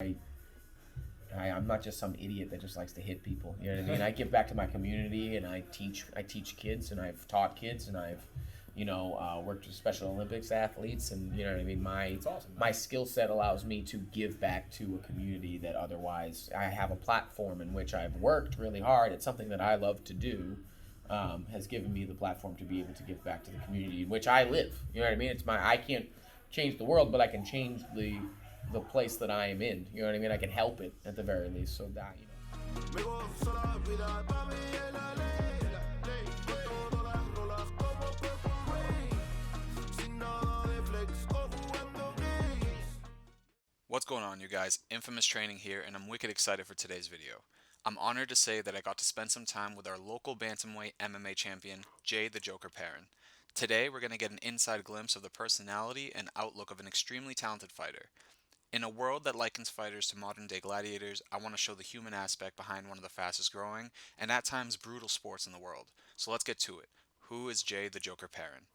I'm not just some idiot that just likes to hit people. You know what I mean? I give back to my community, and I teach kids, and I've taught kids, and I've worked with Special Olympics athletes, and you know what I mean. Awesome, my skill set allows me to give back to a community that otherwise I have a platform in which I've worked really hard. It's something that I love to do. Has given me the platform to be able to give back to the community in which I live. You know what I mean? I can't change the world, but I can change the place that I am in. You know what I mean? I can help it at the very least. So that, What's going on, you guys? Infamous Training here, and I'm wicked excited for today's video. I'm honored to say that I got to spend some time with our local Bantamweight MMA Champion, Jay the Joker Perrin. Today, we're going to get an inside glimpse of the personality and outlook of an extremely talented fighter. In a world that likens fighters to modern-day gladiators, I want to show the human aspect behind one of the fastest growing, and at times brutal sports in the world. So let's get to it. Who is Jay the Joker Perrin?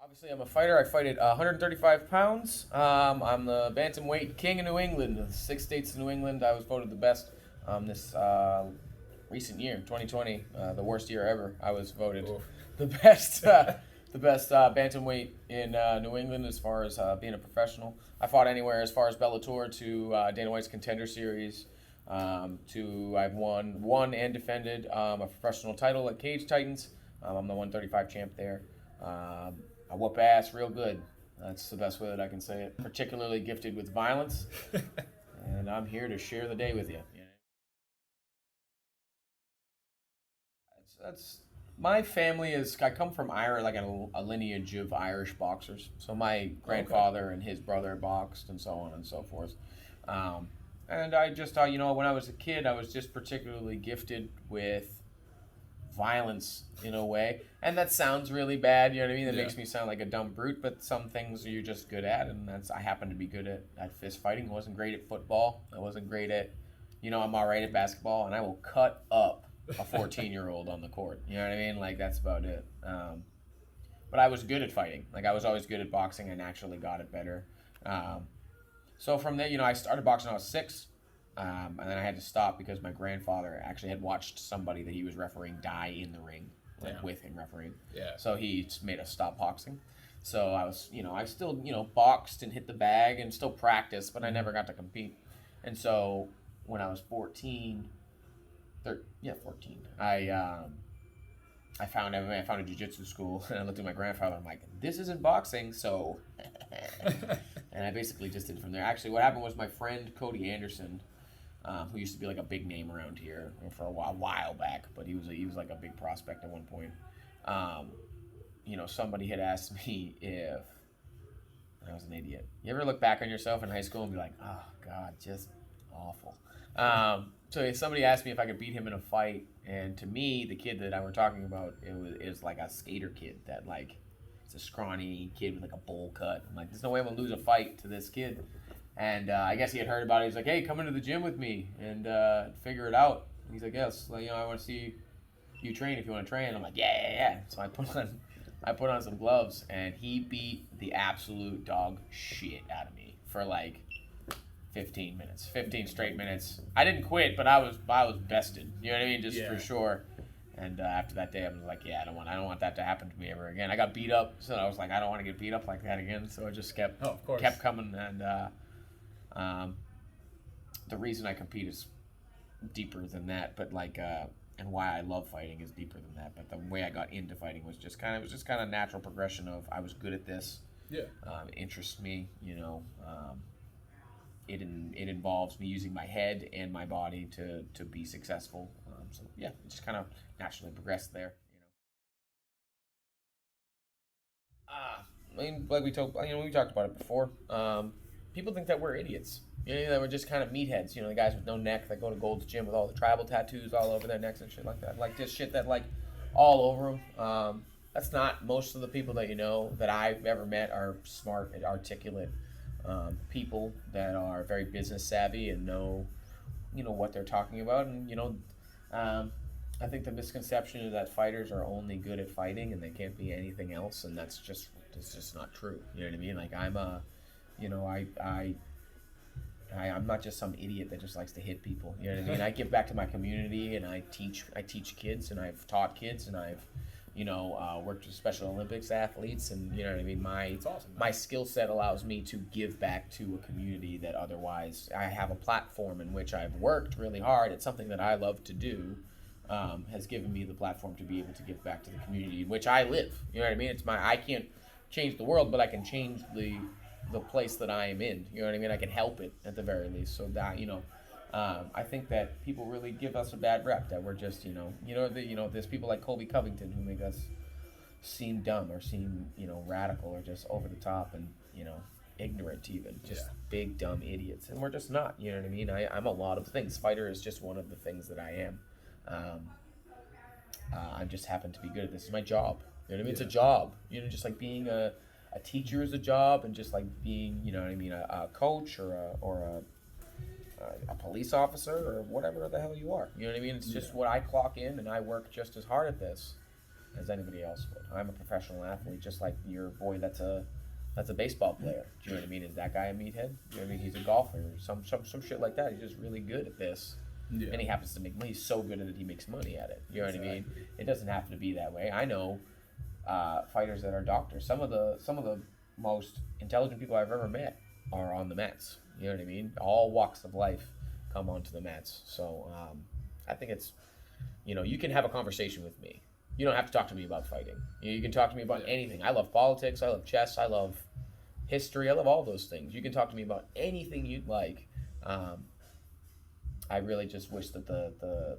obviously, I'm a fighter. I fight at 135 pounds. I'm the bantamweight king of New England. The 6 states of New England. I was voted the best this recent year, 2020, the worst year ever. I was voted the best bantamweight in New England as far as being a professional. I fought anywhere as far as Bellator to Dana White's Contender Series. I've won and defended a professional title at Cage Titans. I'm the 135 champ there. I whoop ass real good. That's the best way that I can say it. Particularly gifted with violence, and I'm here to share the day with you. That's my family is. I come from a lineage of Irish boxers. So my grandfather and his brother boxed, and so on and so forth. And I just thought, when I was a kid, I was just particularly gifted with violence in a way, and that sounds really bad. You know what I mean? That makes me sound like a dumb brute. But some things you're just good at, and I happen to be good at fist fighting. I wasn't great at football. I wasn't great at, I'm all right at basketball, and I will cut up a 14-year-old on the court. You know what I mean? Like, that's about it. But I was good at fighting. Like, I was always good at boxing. I naturally got it better. So from there, I started boxing when I was 6. And then I had to stop because my grandfather actually had watched somebody that he was refereeing die in the ring, with him refereeing. Yeah. So he made us stop boxing. So I was, I still, boxed and hit the bag and still practiced, but I never got to compete. And so when I was 14, I found MMA. I found a jiu-jitsu school, and I looked at my grandfather. I'm like, this isn't boxing, so. And I basically just did it from there. Actually, what happened was my friend Cody Anderson, who used to be like a big name around here for a while back, but he was like a big prospect at one point. Somebody had asked me if I was an idiot. You ever look back on yourself in high school and be like, oh God, just awful. So somebody asked me if I could beat him in a fight, and to me, the kid that I were talking about, it was like a skater kid that like. It's a scrawny kid with like a bowl cut. I'm like, there's no way I'm gonna lose a fight to this kid. And I guess he had heard about it. He's like, hey, come into the gym with me and figure it out. And he's like, yes, I want to see you train if you want to train. I'm like, yeah. So I put on some gloves, and he beat the absolute dog shit out of me for like 15 straight minutes. I didn't quit, but I was bested. You know what I mean? Just for sure. And after that day, I was like, I don't want that to happen to me ever again. I got beat up, so I was like, I don't want to get beat up like that again. So I just kept coming. And the reason I compete is deeper than that, but and why I love fighting is deeper than that. But the way I got into fighting was just kind of natural progression of I was good at this. Yeah. It interests me. It involves me using my head and my body to be successful. So yeah, it just kind of naturally progressed there. I mean, like we talked about it before. People think that we're idiots. That we're just kind of meatheads. The guys with no neck that go to Gold's Gym with all the tribal tattoos all over their necks and shit like that. Like this shit that like all over them. That's not most of the people that that I've ever met are smart and articulate people that are very business savvy and know what they're talking about. And I think the misconception is that fighters are only good at fighting and they can't be anything else, and that's just not true. You know what I mean? Like I I'm not just some idiot that just likes to hit people. You know what I mean? I give back to my community, and I teach kids, and I've taught kids, and I've worked with Special Olympics athletes, and you know what I mean. It's awesome, man. My skill set allows me to give back to a community that otherwise I have a platform in which I've worked really hard. It's something that I love to do. Has given me the platform to be able to give back to the community in which I live. You know what I mean? I can't change the world, but I can change the place that I am in. You know what I mean? I can help it at the very least. So that I think that people really give us a bad rep, that we're just there's people like Colby Covington who make us seem dumb or seem radical or just over the top and ignorant, even just big dumb idiots, and we're just not. You know what I mean? I'm a lot of things. Fighter is just one of the things that I am. I just happen to be good at this. It's my job. You know what I mean? It's a job. Just like being a teacher is a job, and just like being, a coach or a police officer or whatever the hell you are. You know what I mean? It's just what I clock in, and I work just as hard at this as anybody else would. I'm a professional athlete, just like your boy that's a baseball player. Do you know what I mean? Is that guy a meathead? You know what I mean? He's a golfer or some shit like that. He's just really good at this. Yeah. And he happens to make money. He's so good at it, he makes money at it. You know what I mean? It doesn't have to be that way. I know fighters that are doctors. Some of the most intelligent people I've ever met are on the mats. You know what I mean? All walks of life come onto the mats. So I think it's, you can have a conversation with me. You don't have to talk to me about fighting. You can talk to me about anything. I love politics. I love chess. I love history. I love all those things. You can talk to me about anything you'd like. I really just wish that the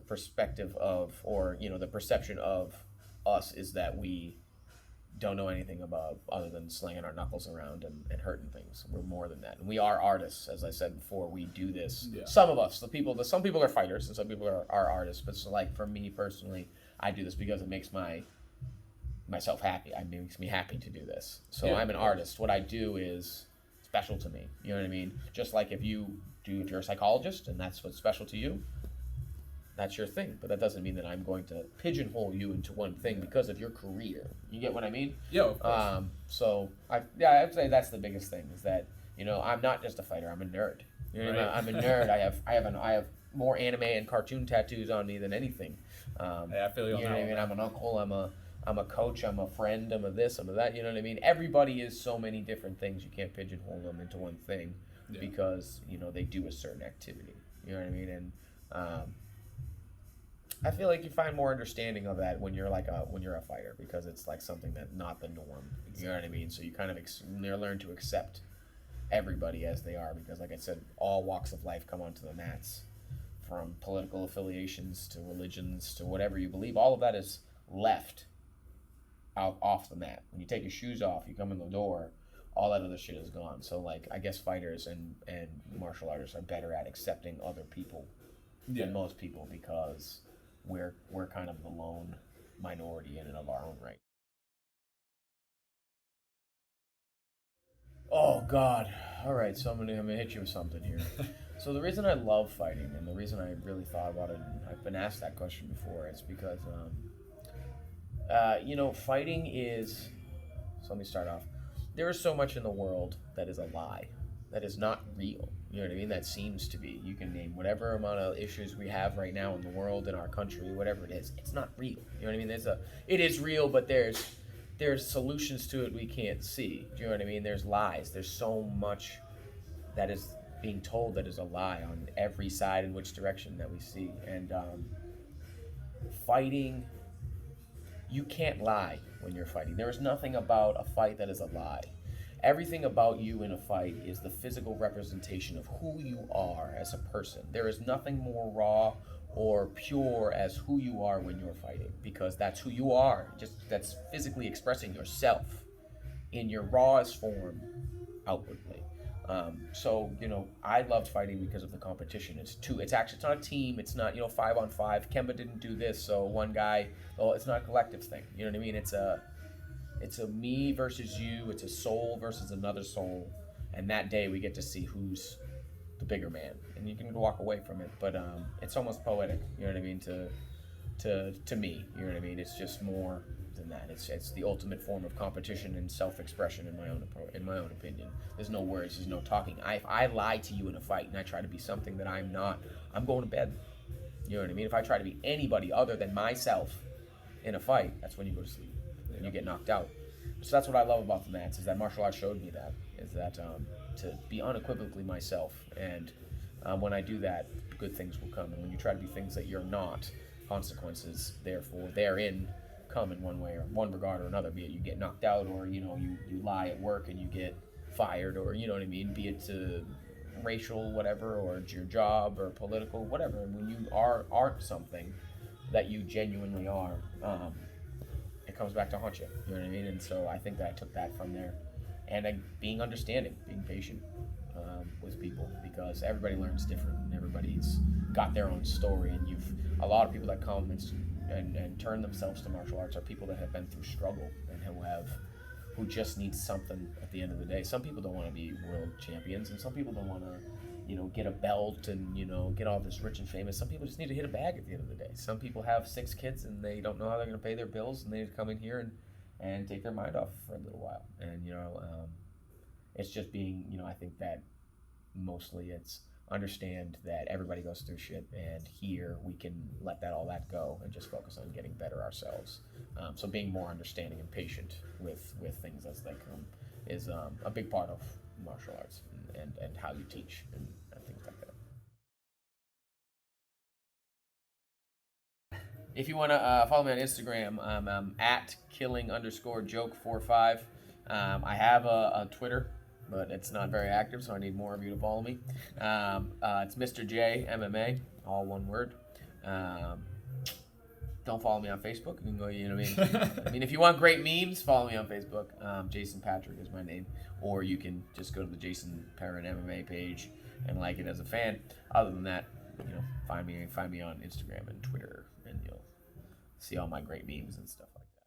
perspective of, or the perception of us is that we don't know anything about other than slinging our knuckles around and hurting things. We're more than that, and we are artists, as I said before. We do this. Yeah. Some of us, some people are fighters, and some people are artists. But so, like, for me personally, I do this because it makes myself happy. It makes me happy to do this. So I'm an artist. What I do is special to me. You know what I mean? Just like if you're a psychologist and that's what's special to you, that's your thing. But that doesn't mean that I'm going to pigeonhole you into one thing because of your career. You get what I mean? Yeah, of course. So I'd say that's the biggest thing, is that I'm not just a fighter. I'm a nerd. You know, right. I'm a nerd. I have more anime and cartoon tattoos on me than anything. I feel you on that. You know what I mean? I'm an uncle. I'm a coach. I'm a friend. I'm a this. I'm a that. You know what I mean? Everybody is so many different things. You can't pigeonhole them into one thing because they do a certain activity. You know what I mean? And I feel like you find more understanding of that when you're a fighter, because it's like something that's not the norm. You know what I mean? So you kind of learn to accept everybody as they are, because, like I said, all walks of life come onto the mats, from political affiliations to religions to whatever you believe. All of that is left out off the mat. When you take your shoes off, you come in the door, all that other shit is gone. So, like, I guess fighters and martial artists are better at accepting other people than most people, because we're kind of the lone minority in and of our own right. Oh God! All right, so I'm gonna hit you with something here. So the reason I love fighting, and the reason I really thought about it, and I've been asked that question before, is because fighting is. So let me start off. There is so much in the world that is a lie, that is not real. You know what I mean? That seems to be. You can name whatever amount of issues we have right now in the world, in our country, whatever it is. It's not real. You know what I mean? It is real, but there's solutions to it we can't see. Do you know what I mean? There's lies. There's so much that is being told that is a lie on every side, in which direction that we see. And fighting, you can't lie when you're fighting. There is nothing about a fight that is a lie. Everything about you in a fight is the physical representation of who you are as a person. There is nothing more raw or pure as who you are when you're fighting, because that's who you are. That's physically expressing yourself in your rawest form outwardly. So I loved fighting because of the competition. It's not a team. It's not 5-on-5. Kemba didn't do this, so one guy. Oh, it's not a collective thing. You know what I mean? It's a me versus you. It's a soul versus another soul, and that day we get to see who's the bigger man, and you can walk away from it. But it's almost poetic. You know what I mean? To me, you know what I mean? It's just more than that. It's the ultimate form of competition and self-expression in my own opinion. There's no words, there's no talking. If I lie to you in a fight and I try to be something that I'm not, I'm going to bed. You know what I mean? If I try to be anybody other than myself in a fight, that's when you go to sleep and you get knocked out. So that's what I love about the mats, is that martial arts showed me that, is that to be unequivocally myself, and when I do that, good things will come. And when you try to be things that you're not, consequences therefore therein come in one way or one regard or another, be it you get knocked out, or you lie at work and you get fired, or you know what I mean, be it to racial whatever, or it's your job or political whatever. And when you aren't something that you genuinely are, it comes back to haunt you. You know what I mean? And so I think that I took that from there, and being understanding, being patient with people, because everybody learns different and everybody's got their own story. And a lot of people that come and turn themselves to martial arts are people that have been through struggle and who just need something at the end of the day. Some people don't want to be world champions, and some people don't want to get a belt and get all this rich and famous. Some people just need to hit a bag at the end of the day. Some people have 6 kids and they don't know how they're going to pay their bills, and they need to come in here and take their mind off for a little while. And it's just being, I think that mostly it's understand that everybody goes through shit, and here we can let all that go and just focus on getting better ourselves. So being more understanding and patient with things as they come is a big part of martial arts and how you teach and things like that. If you want to follow me on Instagram, I'm at killing_joke45. I have a Twitter, but it's not very active, so I need more of you to follow me. It's Mr. J MMA, all one word. Don't follow me on Facebook. You can go, I mean, if you want great memes, follow me on Facebook. Jason Patrick is my name. Or you can just go to the Jason Perrin MMA page and like it as a fan. Other than that, find me on Instagram and Twitter, and you'll see all my great memes and stuff like that.